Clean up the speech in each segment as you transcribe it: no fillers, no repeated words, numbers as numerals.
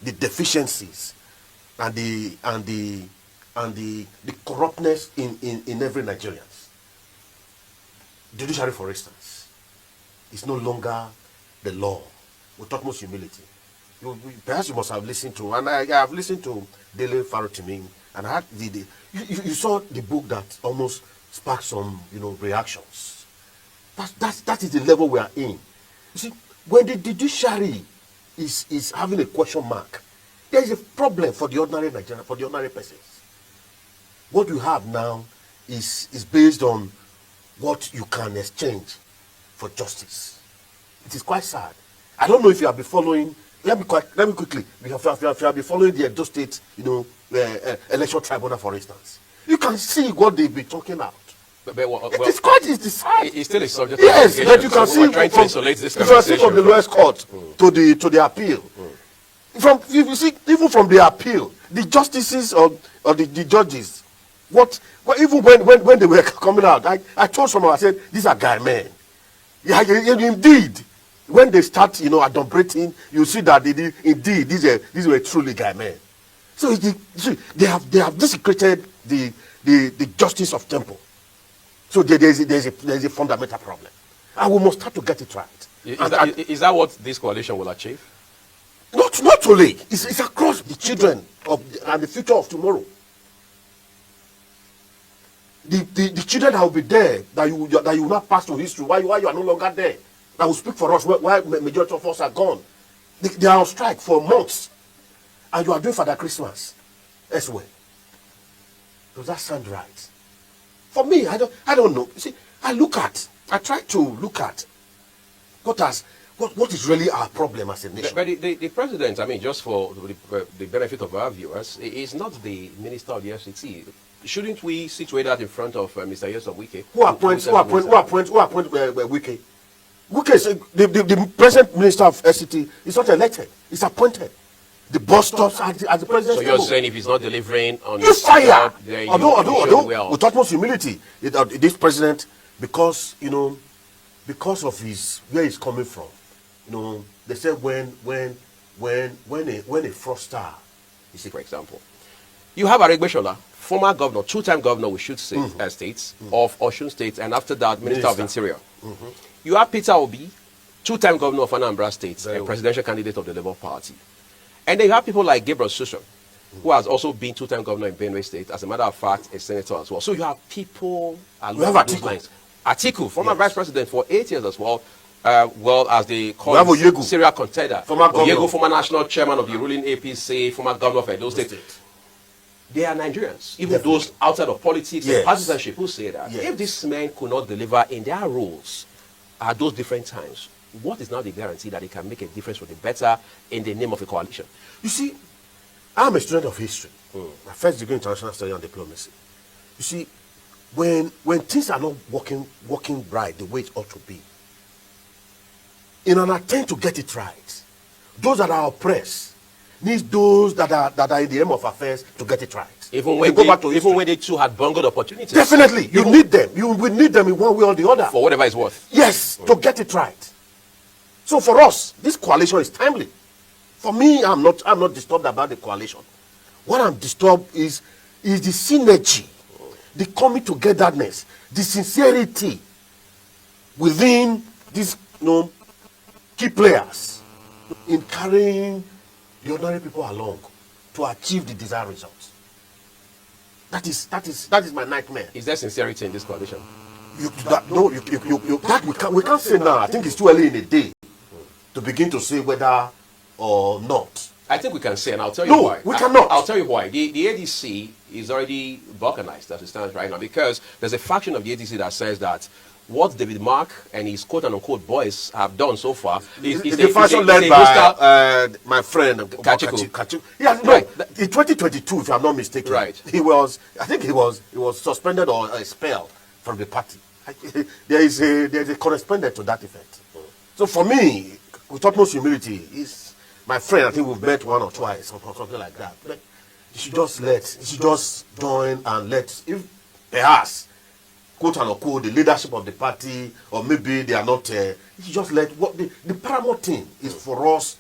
the deficiencies and the corruptness in every Nigerian. Judiciary, for instance, is no longer the law with utmost humility. Perhaps you must have listened to, and I have listened to Dele Farotimi, and I had you saw the book that almost sparked some reactions. That is the level we are in. You see, when the judiciary is having a question mark, there is a problem for the ordinary Nigerian, for the ordinary persons. What you have now is based on what you can exchange for justice. It is quite sad. I don't know if you have been following. Let me quickly. If you have been following the Edo State, election tribunal, for instance, you can see what they've been talking about. It's sad. It's still a subject. Yes, but you can see trying to isolate this conversation from the lowest court to the appeal. From you see, even from the appeal, the justices or the judges, even when they were coming out, I told someone, I said, these are guy men. Yeah, indeed. When they start, adumbrating, you see that indeed these were truly guy men. So they have desecrated the justice of temple. So there's a fundamental problem, and we must start to get it right. Is that what this coalition will achieve? Not only. It's across the children and the future of tomorrow. The children that will be there, that you will not pass to history, why you are no longer there, that will speak for us, why majority of us are gone. They are on strike for months, and you are doing Father Christmas elsewhere. Does that sound right? For me, I don't know. You see, I try to look at what is really our problem as a nation. But the president, I mean, just for the benefit of our viewers, is not the minister of the FCT. Shouldn't we situate that in front of Mr. Yesom Wike? Who appoints Wike? Wike is the present minister of FCT is not elected. He's appointed. The boss stops at the president's So you're saying if he's not delivering on his fire, job, although with utmost humility, this president, because of where he's coming from, they said when a fraudster, you see, for example, you have Aregbesola, former governor, two-time governor, we should say, states of Osun State, and after that, Minister of Interior. You have Peter Obi, two-time governor of Anambra State, a presidential candidate of the Labour Party. And then you have people like Gabriel Susan, who has also been two-time governor in Benue State, as a matter of fact, a senator as well. So you have people along those lines. Atiku, former vice president for 8 years as well, as they call him, serial contender. Former national chairman of the ruling APC, former governor of Edo State. They are Nigerians, even those outside of politics and partisanship who say that. If these men could not deliver in their roles at those different times, what is now the guarantee that they can make a difference for the better in the name of a coalition? You see, I'm a student of history. My first degree in international study and diplomacy. You see, when things are not working right the way it ought to be, in an attempt to get it right, those that are oppressed needs those that are in the aim of affairs to get it right. Even when they too had bungled opportunities. Definitely, you need them. You will need them in one way or the other. For whatever it's worth. Yes, to get it right. So for us, this coalition is timely. For me, I'm not disturbed about the coalition. What I'm disturbed is the synergy, the coming togetherness, the sincerity within these key players in carrying the ordinary people along to achieve the desired results. That is my nightmare. Is there sincerity in this coalition? We can't say now. I think it's too early in the day to begin to say whether or not. I think we can say, and I'll tell you why. No, we cannot. I'll tell you why. The ADC is already balkanized as it stands right now, because there's a faction of the ADC that says that what David Mark and his quote-unquote boys have done so far is the faction led by my friend Kachiku. Yeah, no, right. In 2022, if I'm not mistaken, right. he was suspended or expelled from the party. There is a correspondent to that effect. So for me, with utmost humility, is my friend. I think we've met one or twice or something like that. But you should just join and let, if perhaps, quote unquote, the leadership of the party, or maybe they are not. You should just let. What the paramount thing is for us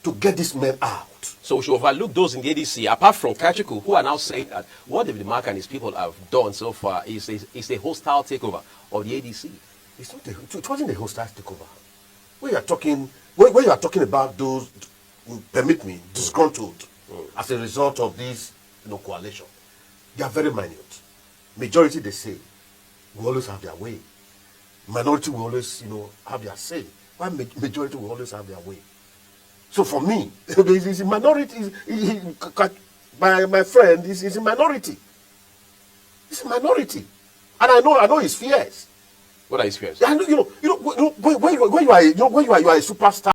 to get these men out. So we should overlook those in the ADC, apart from Kachiku, who are now saying that what David Mark and his people have done so far is a hostile takeover of the ADC. It wasn't a hostile takeover. When you are talking about those, permit me, disgruntled as a result of this coalition, they are very minute. Majority, they say, will always have their way. Minority will always, have their say. While majority will always have their way. So for me, it's a minority. My friend is a minority. It's a minority, and I know his fears. What are his fears? I know, when you are a superstar.